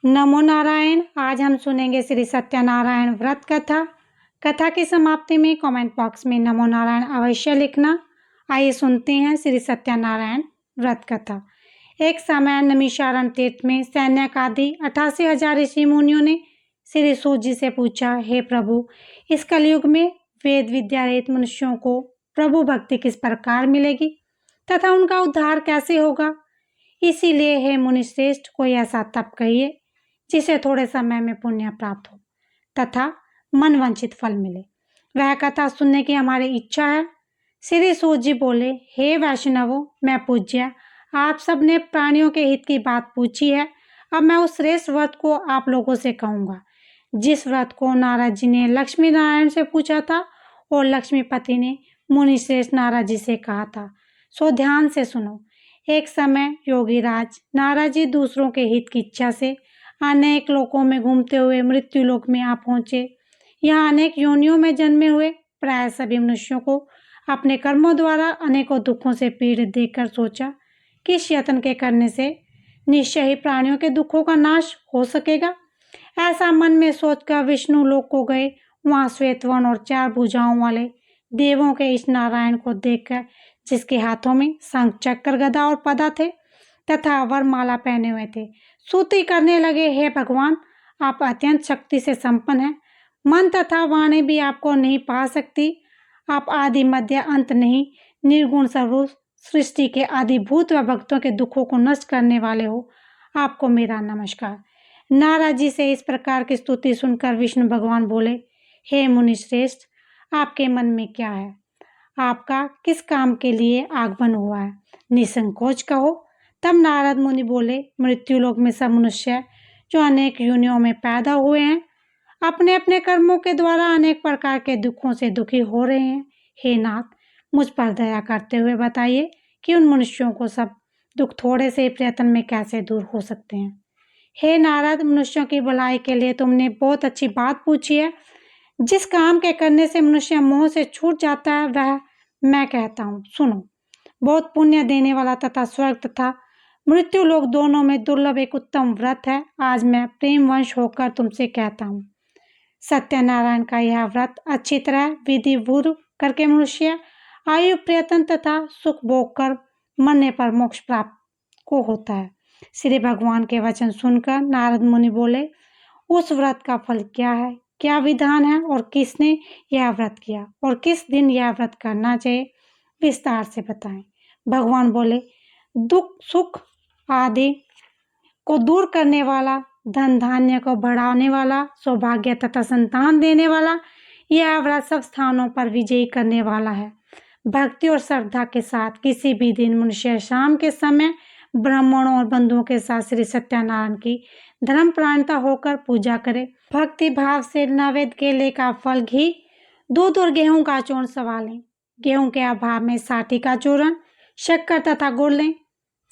नमो नारायण। आज हम सुनेंगे श्री सत्यनारायण व्रत कथा। कथा की समाप्ति में कमेंट बॉक्स में नमो नारायण अवश्य लिखना। आइए सुनते हैं श्री सत्यनारायण व्रत कथा। एक समय नैमिषारण्य तीर्थ में सैन्यक आदि 88,000 ऋषि मुनियों ने श्री सूत जी से पूछा, हे प्रभु, इस कलयुग में वेद विद्या रहित मनुष्यों को प्रभु भक्ति किस प्रकार मिलेगी तथा उनका उद्धार कैसे होगा। इसीलिए हे मुनिश्रेष्ठ, कोई ऐसा तप कहिए जिसे थोड़े समय में पुण्य प्राप्त हो तथा मनवांछित फल मिले। वह कथा सुनने की हमारी इच्छा है। श्री सूत जी बोले, हे वैष्णवों, मैं पूज्य, आप सब ने प्राणियों के हित की बात पूछी है। अब मैं उस श्रेष्ठ व्रत को आप लोगों से कहूँगा, जिस व्रत को नारद जी ने लक्ष्मी नारायण से पूछा था और लक्ष्मीपति ने मुनि श्रेष्ठ नारद जी से कहा था। सो ध्यान से सुनो। एक समय योगीराज नारद जी दूसरों के हित की इच्छा से अनेक लोकों में घूमते हुए मृत्यु लोक में आ पहुंचे। यहाँ अनेक योनियों में जन्मे हुए प्राय सभी मनुष्यों को अपने कर्मों द्वारा अनेकों दुखों से पीड़ित देखकर सोचा कि इस यत्न के करने से निश्चय ही प्राणियों के दुखों का नाश हो सकेगा। ऐसा मन में सोचकर विष्णु लोक को गए। वहां श्वेतवर्ण और 4 भुजाओं वाले देवों के इस नारायण को देखकर, जिसके हाथों में शंख चक्र गदा और पदा थे तथा वरमाला पहने हुए थे, स्तुति करने लगे, हे भगवान, आप अत्यंत शक्ति से संपन्न हैं। मन तथा वाणी भी आपको नहीं पा सकती। आप आदि मध्य अंत नहीं, निर्गुण स्वरूप सृष्टि के आदिभूत व भक्तों के दुखों को नष्ट करने वाले हो। आपको मेरा नमस्कार। नारद जी से इस प्रकार की स्तुति सुनकर विष्णु भगवान बोले, हे मुनि श्रेष्ठ, आपके मन में क्या है? आपका किस काम के लिए आगमन हुआ है? निसंकोच कहो। तब नारद मुनि बोले, मृत्युलोक में सब मनुष्य जो अनेक योनियों में पैदा हुए हैं, अपने अपने कर्मों के द्वारा अनेक प्रकार के दुखों से दुखी हो रहे हैं। हे नाथ, मुझ पर दया करते हुए बताइए कि उन मनुष्यों को सब दुख थोड़े से प्रयत्न में कैसे दूर हो सकते हैं। हे नारद, मनुष्यों की भलाई के लिए तुमने बहुत अच्छी बात पूछी है। जिस काम के करने से मनुष्य मोह से छूट जाता है, वह मैं कहता हूँ, सुनो। बहुत पुण्य देने वाला तथा स्वर्ग तथा मृत्यु लोक दोनों में दुर्लभ एक उत्तम व्रत है। आज मैं प्रेम वंश होकर तुमसे कहता हूँ। सत्यनारायण का यह व्रत अच्छी तरह विधि पूर्व करके मनुष्य आयु प्रयत्न तथा सुख भोग कर मरने पर मोक्ष प्राप्त को होता है। श्री भगवान के वचन सुनकर नारद मुनि बोले, उस व्रत का फल क्या है, क्या विधान है और किसने यह व्रत किया और किस दिन यह व्रत करना चाहिए, विस्तार से बताएं। भगवान बोले, दुख सुख आदि को दूर करने वाला, धन धान्य को बढ़ाने वाला, सौभाग्य तथा संतान देने वाला, यह व्रत सब स्थानों पर विजयी करने वाला है। भक्ति और श्रद्धा के साथ किसी भी दिन मनुष्य शाम के समय ब्राह्मणों और बंधुओं के साथ श्री सत्यनारायण की धर्मपरायणता होकर पूजा करे। भक्ति भाव से नैवेद्य केले का फल, घी, दूध और गेहूं का चूर्ण सवा लें। गेहूं के अभाव में साठी का चूर्ण, शक्कर तथा गुड़ लें।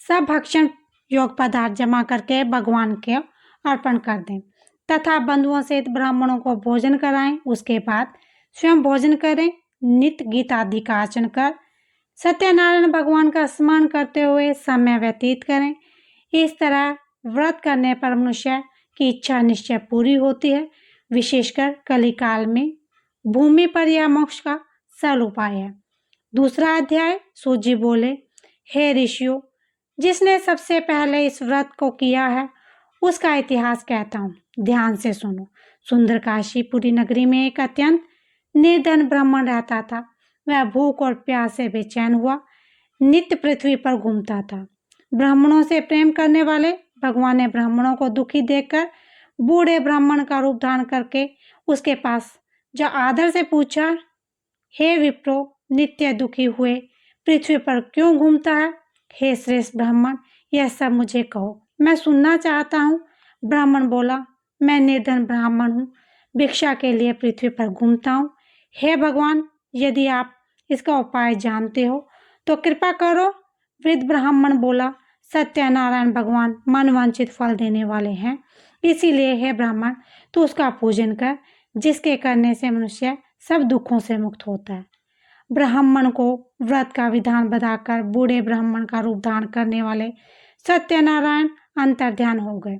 सब भक्षण योग पदार्थ जमा करके भगवान के अर्पण कर दें तथा बंधुओं सहित ब्राह्मणों को भोजन कराएं। उसके बाद स्वयं भोजन करें। नित्य गीता आदि का आचरण कर सत्यनारायण भगवान का स्मरण करते हुए समय व्यतीत करें। इस तरह व्रत करने पर मनुष्य की इच्छा निश्चय पूरी होती है। विशेषकर कलिकाल में भूमि पर यह मोक्ष का सरल उपाय है। दूसरा अध्याय। सूत जी बोले, हे ऋषियों, जिसने सबसे पहले इस व्रत को किया है उसका इतिहास कहता हूँ, ध्यान से सुनो। सुंदरकाशीपुरी नगरी में एक अत्यंत निर्धन ब्राह्मण रहता था। वह भूख और प्यास से बेचैन हुआ नित्य पृथ्वी पर घूमता था। ब्राह्मणों से प्रेम करने वाले भगवान ने ब्राह्मणों को दुखी देखकर बूढ़े ब्राह्मण का रूप धारण करके उसके पास जो आदर से पूछा, हे विप्रो, नित्य दुखी हुए पृथ्वी पर क्यों घूमता है? हे श्रेष्ठ ब्राह्मण, यह सब मुझे कहो, मैं सुनना चाहता हूँ। ब्राह्मण बोला, मैं निर्धन ब्राह्मण हूँ, भिक्षा के लिए पृथ्वी पर घूमता हूँ। हे भगवान, यदि आप इसका उपाय जानते हो तो कृपा करो। वृद्ध ब्राह्मण बोला, सत्यनारायण भगवान मनवांछित फल देने वाले हैं, इसीलिए हे ब्राह्मण, तू उसका पूजन कर, जिसके करने से मनुष्य सब दुखों से मुक्त होता है। ब्राह्मण को व्रत का विधान बताकर बूढ़े ब्राह्मण का रूप धारण करने वाले सत्यनारायण अंतर्ध्यान हो गए।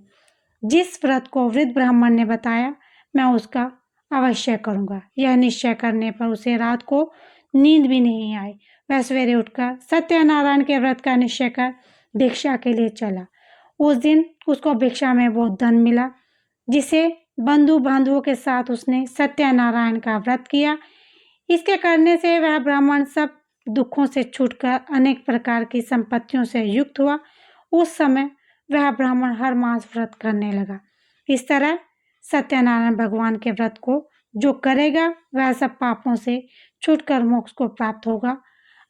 जिस व्रत को वृद्ध ब्राह्मण ने बताया मैं उसका अवश्य करूँगा। यह निश्चय करने पर उसे रात को नींद भी नहीं आई। वह सवेरे उठकर सत्यनारायण के व्रत का निश्चय कर भिक्षा के लिए चला। उस दिन उसको भिक्षा में बहुत धन मिला, जिसे बंधु बांधवों के साथ उसने सत्यनारायण का व्रत किया। इसके करने से वह ब्राह्मण सब दुखों से छूटकर अनेक प्रकार की संपत्तियों से युक्त हुआ। उस समय वह ब्राह्मण हर मास व्रत करने लगा। इस तरह सत्यनारायण भगवान के व्रत को जो करेगा वह सब पापों से छूटकर मोक्ष को प्राप्त होगा।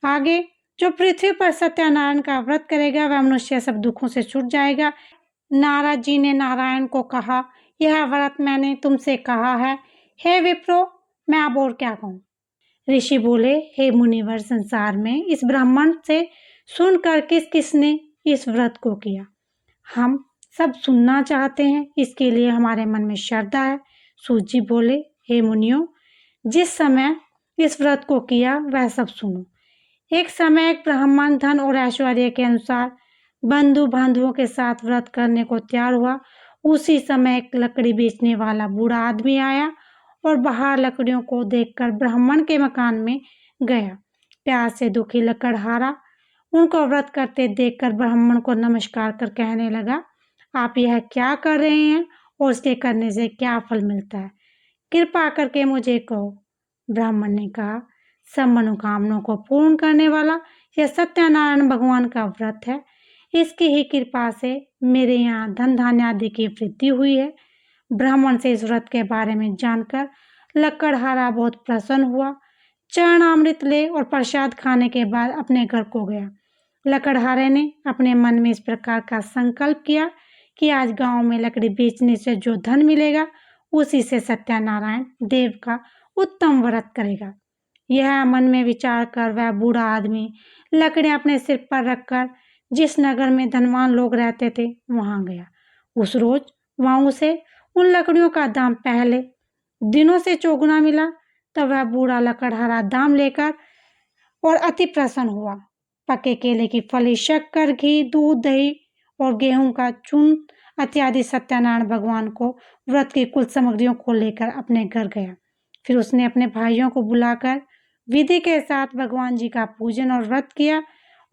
आगे जो पृथ्वी पर सत्यनारायण का व्रत करेगा वह मनुष्य सब दुखों से छूट जाएगा। नारद जी ने नारायण को कहा, यह व्रत मैंने तुमसे कहा है, हे विप्रो, मैं अब और क्या कहूँ। ऋषि बोले, हे मुनिवर, संसार में इस ब्राह्मण से सुनकर किस किसने इस व्रत को किया, हम सब सुनना चाहते हैं, इसके लिए हमारे मन में श्रद्धा है। सूत जी बोले, हे मुनियों, जिस समय इस व्रत को किया वह सब सुनो। एक समय एक ब्राह्मण धन और ऐश्वर्य के अनुसार बंधु बांधवों के साथ व्रत करने को तैयार हुआ। उसी समय एक लकड़ी बेचने वाला बूढ़ा आदमी आया और बाहर लकड़ियों को देखकर ब्राह्मण के मकान में गया। प्यास से दुखी लकड़हारा उनको व्रत करते देखकर ब्राह्मण को नमस्कार कर कहने लगा, आप यह क्या कर रहे हैं और इसके करने से क्या फल मिलता है, कृपा करके मुझे कहो। ब्राह्मण ने कहा, सब मनोकामनाओं को पूर्ण करने वाला यह सत्यनारायण भगवान का व्रत है। इसकी ही कृपा से मेरे यहाँ धन धान्य आदि की वृद्धि हुई है। ब्राह्मण से इस व्रत के बारे में जानकर लकड़हारा बहुत प्रसन्न हुआ। चरणामृत ले और प्रसाद खाने के बाद अपने घर को गया। लकड़हारे ने अपने मन में इस प्रकार का संकल्प किया कि आज गांव में लकड़ी बेचने से जो धन मिलेगा उसी से सत्यनारायण देव का उत्तम व्रत करेगा। यह मन में विचार कर वह बूढ़ा आदमी लकड़ियां अपने सिर पर रखकर जिस नगर में धनवान लोग रहते थे वहां गया। उस रोज वहां उसे उन लकड़ियों का दाम पहले दिनों से चौगुना मिला। तब वह बूढ़ा लकड़हारा दाम लेकर और अति प्रसन्न हुआ। पके केले की फली, शक्कर, घी, दूध, दही और गेहूं का चूर्ण इत्यादि सत्यनारायण भगवान को व्रत की कुल सामग्रियों को लेकर अपने घर गया। फिर उसने अपने भाइयों को बुलाकर विधि के साथ भगवान जी का पूजन और व्रत किया।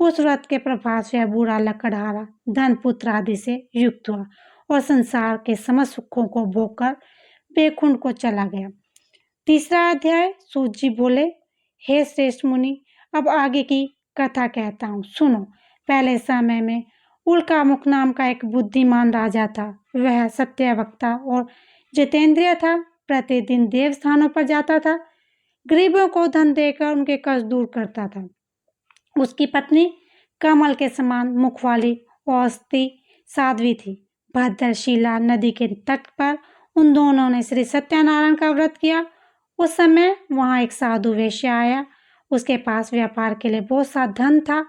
उस व्रत के प्रभाव से बूढ़ा लकड़हारा धन पुत्र आदि से युक्त हुआ और संसार के समस्त सुखों को भोगकर बैकुंठ को चला गया। तीसरा अध्याय। सूत जी बोले, हे श्रेष्ठ मुनि, अब आगे की कथा कहता हूँ, सुनो। पहले समय में उल्कामुख नाम का एक बुद्धिमान राजा था। वह सत्यवक्ता और जितेंद्रिय था। प्रतिदिन देव स्थानों पर जाता था, गरीबों को धन देकर उनके कष्ट दूर करता था। उसकी पत्नी कमल के समान मुख वाली औस्ती साध्वी थी। भद्रशिला नदी के तट पर उन दोनों ने श्री सत्यनारायण का व्रत किया। उस समय वहां एक साधु वैश्य आया। उसके पास व्यापार के लिए बहुत सा धन था।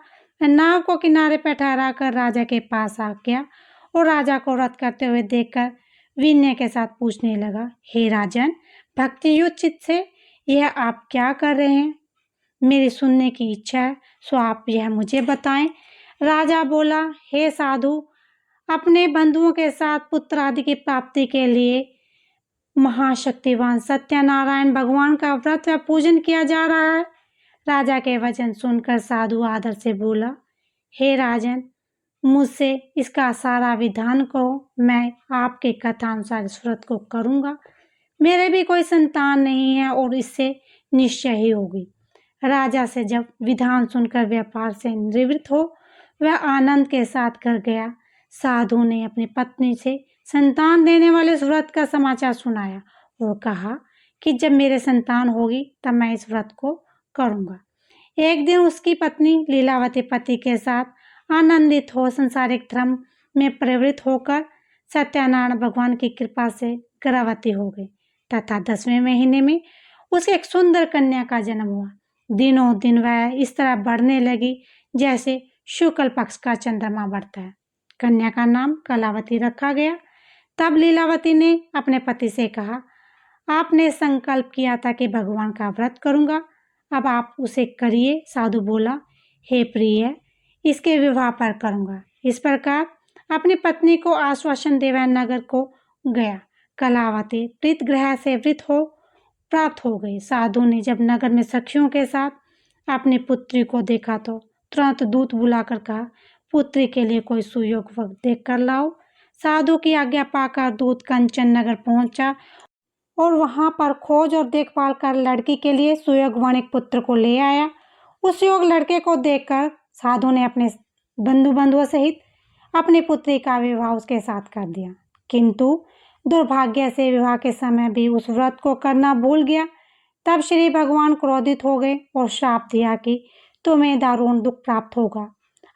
वह नाव को किनारे पर ठहरा कर राजा के पास आ गया और राजा को व्रत करते हुए देखकर विनय के साथ पूछने लगा, हे राजन, भक्ति युक्त चित्त से यह आप क्या कर रहे हैं? मेरी सुनने की इच्छा है, सो आप यह मुझे बताएं। राजा बोला, हे साधु, अपने बंधुओं के साथ पुत्र आदि की प्राप्ति के लिए महाशक्तिवान सत्यनारायण भगवान का व्रत व पूजन किया जा रहा है। राजा के वचन सुनकर साधु आदर से बोला, हे राजन, मुझसे इसका सारा विधान कहो, मैं आपके कथा अनुसार इस व्रत को करूंगा। मेरे भी कोई संतान नहीं है और इससे निश्चय ही होगी। राजा से जब विधान सुनकर व्यापार से निवृत्त हो वह आनंद के साथ घर गया। साधु ने अपनी पत्नी से संतान देने वाले इस व्रत का समाचार सुनाया और कहा कि जब मेरे संतान होगी तब मैं इस व्रत को करूंगा। एक दिन उसकी पत्नी लीलावती पति के साथ आनंदित हो संसारिक धर्म में प्रवृत्त होकर सत्यनारायण भगवान की कृपा से गर्भवती हो गई तथा 10वें महीने में उसे एक सुंदर कन्या का जन्म हुआ। दिनों दिन वह इस तरह बढ़ने लगी जैसे शुक्ल पक्ष का चंद्रमा बढ़ता है। कन्या का नाम कलावती रखा गया। तब लीलावती ने अपने पति से कहा, आपने संकल्प किया था कि भगवान का व्रत करूंगा, अब आप उसे करिए। साधु बोला, हे प्रिय, इसके विवाह पर करूंगा। इस प्रकार अपनी पत्नी को आश्वासन देकर नगर को गया। कलावती प्रीतग्रह से वृत हो प्राप्त हो गई। साधु ने जब नगर में सखियों के साथ अपनी पुत्री को देखा तो तुरंत दूत बुलाकर कहा, पुत्री के लिए कोई सुयोग वक्त देख कर लाओ। साधु की आज्ञा पाकर दूत कंचन नगर पहुंचा और वहां पर खोज और देखभाल कर लड़की के लिए सुयोगवणिक पुत्र को ले आया। उस योग लड़के को देखकर साधु ने अपने बंधुओं सहित अपनी पुत्री का विवाह उसके साथ कर दिया, किंतु दुर्भाग्य से विवाह के समय भी उस व्रत को करना भूल गया। तब श्री भगवान क्रोधित हो गए और श्राप दिया कि तुम्हें दारुण दुख प्राप्त होगा।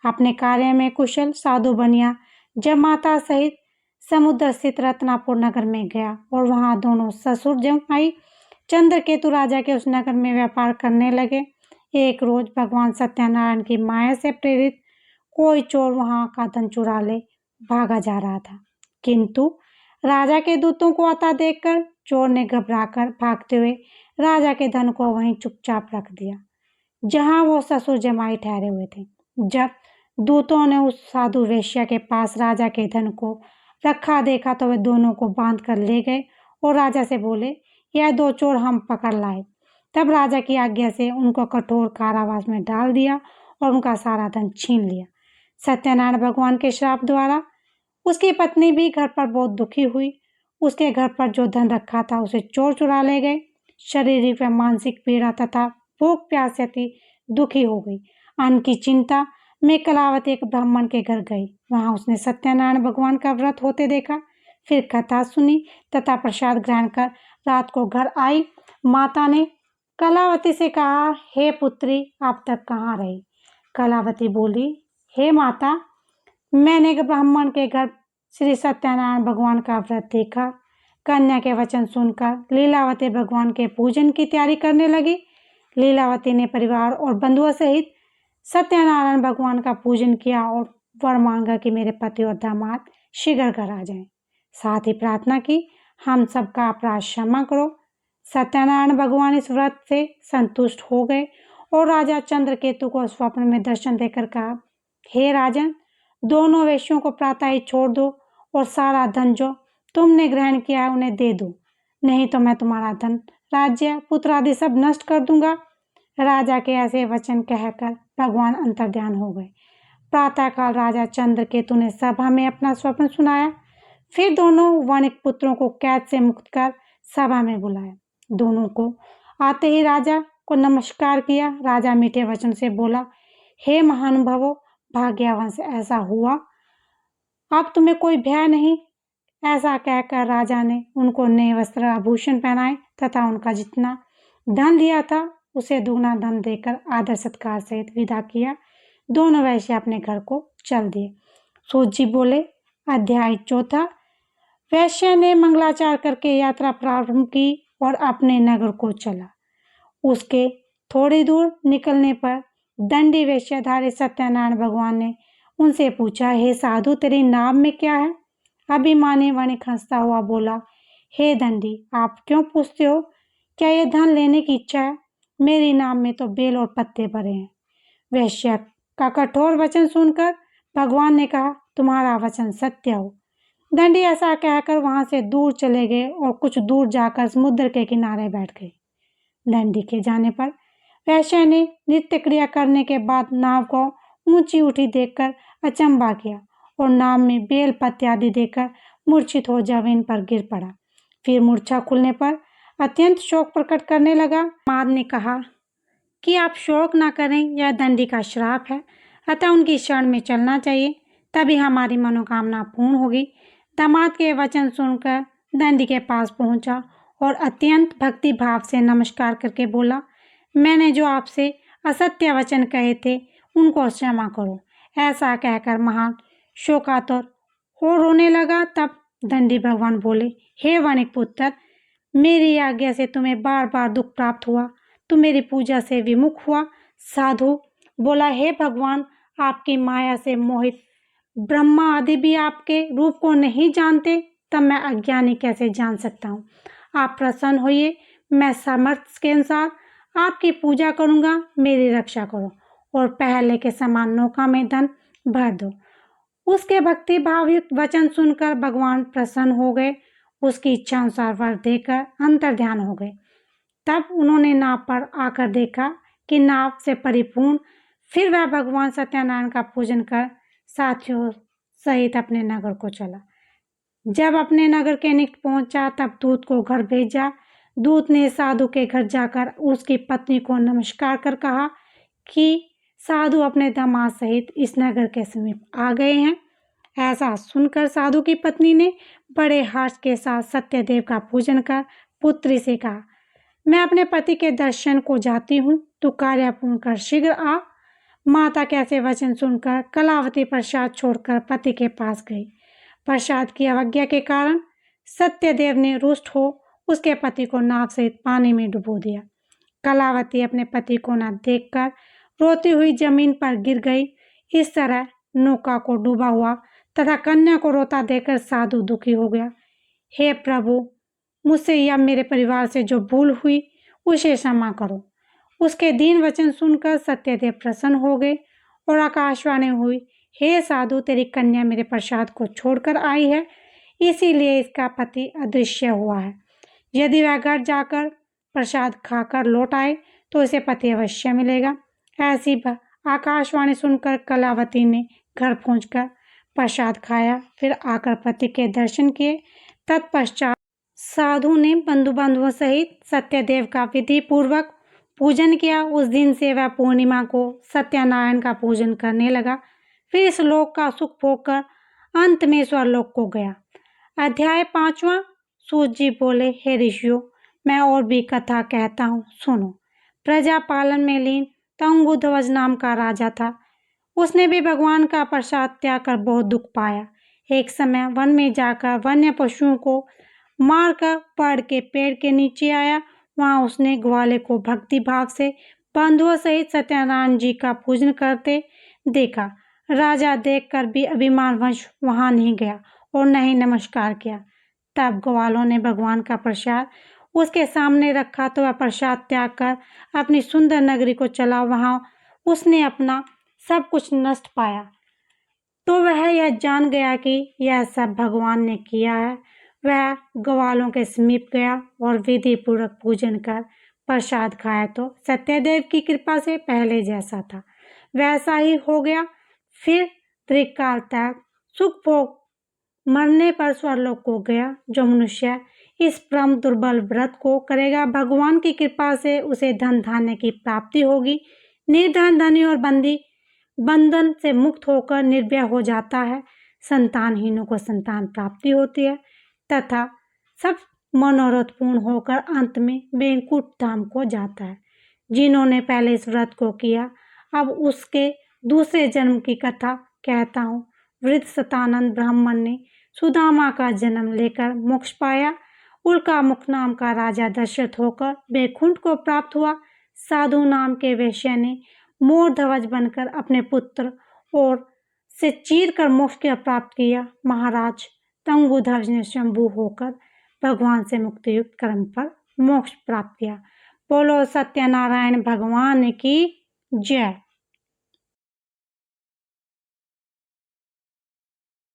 अपने कार्य में कुशल साधु बनिया जब माता सहित समुद्र स्थित रत्नापुर नगर में गया और वहां दोनों ससुर जमाई चंद्रकेतु राजा के उस नगर में व्यापार करने लगे। एक रोज भगवान सत्यनारायण की माया से प्रेरित कोई चोर वहां का धन चुरा ले भागा जा रहा था, किंतु राजा के दूतों को आता देखकर चोर ने घबराकर भागते हुए राजा के धन को वहीं चुपचाप रख दिया जहां वो ससुर जमाई ठहरे हुए थे। जब दूतों ने उस साधु वेश्या के पास राजा के धन को रखा देखा तो वे दोनों को बांध कर ले गए और राजा से बोले, यह दो चोर हम पकड़ लाए। तब राजा की आज्ञा से उनको कठोर कारावास में डाल दिया और उनका सारा धन छीन लिया। सत्यनारायण भगवान के श्राप द्वारा उसकी पत्नी भी घर पर बहुत दुखी हुई। उसके घर पर जो धन रखा था उसे चोर चुरा ले गए। शारीरिक व मानसिक पीड़ा तथा भूख प्यास से अति दुखी हो गई। अन्न की चिंता में कलावती एक ब्राह्मण के घर गई। वहां उसने सत्यनारायण भगवान का व्रत होते देखा। फिर कथा सुनी तथा प्रसाद ग्रहण कर रात को घर आई। माता ने कलावती से कहा, हे पुत्री, आप तक कहाँ रही? कलावती बोली, हे माता, मैंने एक ब्राह्मण के घर श्री सत्यनारायण भगवान का व्रत देखा। कन्या के वचन सुनकर लीलावती भगवान के पूजन की तैयारी करने लगी। लीलावती ने परिवार और बंधुओं सहित सत्यनारायण भगवान का पूजन किया और वर मांगा कि मेरे पति और दामाद शीघ्र घर आ जाएं। साथ ही प्रार्थना की, हम सबका अपराध क्षमा करो। सत्यनारायण भगवान इस व्रत से संतुष्ट हो गए और राजा चंद्रकेतु को स्वप्न में दर्शन देकर कहा, हे राजन, दोनों वेश्यों को प्रातः ही छोड़ दो और सारा धन जो तुमने ग्रहण किया है उन्हें दे दो, नहीं तो मैं तुम्हारा धन, राज्य, पुत्र आदि सब नष्ट कर दूंगा। राजा के ऐसे वचन कहकर भगवान अंतर्ध्यान हो गए। प्रातःकाल राजा चंद्रकेतु ने सभा में अपना स्वप्न सुनाया। फिर दोनों वणिक पुत्रों को कैद से मुक्त कर सभा में बुलाया। दोनों को आते ही राजा को नमस्कार किया। राजा मीठे वचन से बोला, हे महानुभावों, भाग्यवश ऐसा हुआ, अब तुम्हें कोई भय नहीं। ऐसा कहकर राजा ने उनको नए वस्त्र आभूषण पहनाए तथा उनका जितना धन दिया था उसे दुगना धन देकर आदर सत्कार सहित विदा किया। दोनों वैश्य अपने घर को चल दिए। सूत जी बोले, अध्याय 4। वैश्य ने मंगलाचार करके यात्रा प्रारंभ की और अपने नगर को चला। उसके थोड़ी दूर निकलने पर दंडी वेश्याधारी सत्यनारायण भगवान ने उनसे पूछा, हे साधु, तेरी नाम में क्या है? अभिमानी वणिक हंसता हुआ बोला, हे दंडी, आप क्यों पूछते हो? क्या यह धन लेने की इच्छा है? मेरी नाम में तो बेल और पत्ते भरे हैं। वैश्य का कठोर वचन सुनकर भगवान ने कहा, तुम्हारा वचन सत्य हो। दंडी ऐसा कहकर वहां से दूर चले गए और कुछ दूर जाकर समुद्र के किनारे बैठ गए। दंडी के जाने पर वैश्य ने नृत्य क्रिया करने के बाद नाव को ऊंची उठी देखकर अचंभा किया और नाव में बेल पत्ते आदि देकर मूर्छित हो जमीन पर गिर पड़ा। फिर मूर्छा खुलने पर अत्यंत शोक प्रकट करने लगा। माद ने कहा कि आप शोक ना करें, यह दंडी का श्राप है, अतः उनकी शरण में चलना चाहिए, तभी हमारी मनोकामना पूर्ण होगी। दामाद के वचन सुनकर दंडी के पास पहुंचा और अत्यंत भक्ति भाव से नमस्कार करके बोला, मैंने जो आपसे असत्य वचन कहे थे उनको क्षमा करो। ऐसा कहकर महान शोकातुर हो रोने लगा। तब दंडी भगवान बोले, हे वणिक पुत्र, मेरी आज्ञा से तुम्हें बार बार दुख प्राप्त हुआ, तुम मेरी पूजा से विमुख हुआ। साधु बोला, हे भगवान, आपकी माया से मोहित ब्रह्मा आदि भी आपके रूप को नहीं जानते, तब मैं अज्ञानी कैसे जान सकता हूँ? आप प्रसन्न होइए, मैं सामर्थ्य के अनुसार आपकी पूजा करूँगा, मेरी रक्षा करो और पहले के समान नौका में धन भर दो। उसके भक्ति भावयुक्त वचन सुनकर भगवान प्रसन्न हो गए। उसकी इच्छा अनुसार वर देकर अंतर्ध्यान हो गए। तब उन्होंने नाव पर आकर देखा कि नाव से परिपूर्ण। फिर वह भगवान सत्यनारायण का पूजन कर साथियों सहित अपने नगर को चला। जब अपने नगर के निकट पहुंचा तब दूत को घर भेजा। दूत ने साधु के घर जाकर उसकी पत्नी को नमस्कार कर कहा कि साधु अपने दामाद सहित इस नगर के समीप आ गए हैं। ऐसा सुनकर साधु की पत्नी ने बड़े हर्ष के साथ सत्यदेव का पूजन कर पुत्री से कहा, मैं अपने पति के दर्शन को जाती हूँ, तू कार्य पूर्ण कर शीघ्र आ। माता के ऐसे वचन सुनकर कलावती प्रसाद छोड़कर पति के पास गई। प्रसाद की अवज्ञा के कारण सत्यदेव ने रुष्ट हो उसके पति को नाव सहित पानी में डुबो दिया। कलावती अपने पति को न देखकर रोती हुई जमीन पर गिर गई। इस तरह नौका को डूबा हुआ तथा कन्या को रोता देखकर साधु दुखी हो गया। हे प्रभु, मुझसे या मेरे परिवार से जो भूल हुई उसे क्षमा करो। उसके दीन वचन सुनकर सत्यदेव प्रसन्न हो गए और आकाशवाणी हुई, हे साधु, तेरी कन्या मेरे प्रसाद को छोड़कर आई है, इसीलिए इसका पति अदृश्य हुआ है। यदि वह घर जाकर प्रसाद खाकर लौट आए तो इसे पति अवश्य मिलेगा। ऐसी आकाशवाणी सुनकर कलावती ने घर पहुंचकर प्रसाद खाया, फिर आकर पति के दर्शन किए। तत्पश्चात साधु ने बंधु बांधवों सहित सत्यदेव का विधि पूर्वक पूजन किया। उस दिन से वह पूर्णिमा को सत्यनारायण का पूजन करने लगा। फिर इस लोक का सुख भोगकर अंत में स्वर्लोक को गया। अध्याय 5वां। सूत जी बोले, हे ऋषियों, मैं और भी कथा कहता हूँ, सुनो। प्रजा पालन में लीन तंगुध्वज नाम का राजा था। उसने भी भगवान का प्रसाद त्याग कर बहुत दुख पाया। एक समय वन में जाकर वन्य पशुओं को मारकर पड़ के पेड़ के नीचे आया। वहां उसने ग्वाले को भक्ति भाव से बंधुओं सहित सत्यनारायण जी का पूजन करते देखा। राजा देखकर भी अभिमानवश वहां नहीं गया और न ही नमस्कार किया। तब ग्वालों ने भगवान का प्रसाद उसके सामने रखा तो वह प्रसाद त्याग कर अपनी सुंदर नगरी को चला। वहां उसने अपना सब कुछ नष्ट पाया तो वह यह जान गया कि यह सब भगवान ने किया है। वह ग्वालों के समीप गया और विधि पूर्वक पूजन कर प्रसाद खाया तो सत्यदेव की कृपा से पहले जैसा था वैसा ही हो गया। फिर त्रिकाल तक सुख भोग मरने पर स्वर्लोक को गया। जो मनुष्य इस परम दुर्बल व्रत को करेगा, भगवान की कृपा से उसे धन धान्य की प्राप्ति होगी। निर्धन धनी और बंदी बंधन से मुक्त होकर निर्भय हो जाता है। संतानहीनों को संतान प्राप्ति होती है तथा सब मनोरथ पूर्ण होकर अंत में वैकुंठ धाम को जाता है। जिन्होंने पहले इस व्रत को किया, अब उसके दूसरे जन्म की कथा कहता हूँ। वृद्ध सतानंद ब्राह्मण ने सुदामा का जन्म लेकर मोक्ष पाया। उल्का मुख नाम का राजा दशरथ होकर वैकुंठ को प्राप्त हुआ। साधु नाम के वैश्य ने मोर ध्वज बनकर अपने पुत्र और से चीर कर मोक्ष को प्राप्त किया। महाराज तंगुध्वज ने शंभु होकर भगवान से मुक्ति युक्त कर्म पर मोक्ष प्राप्त किया। बोलो सत्यनारायण भगवान की जय।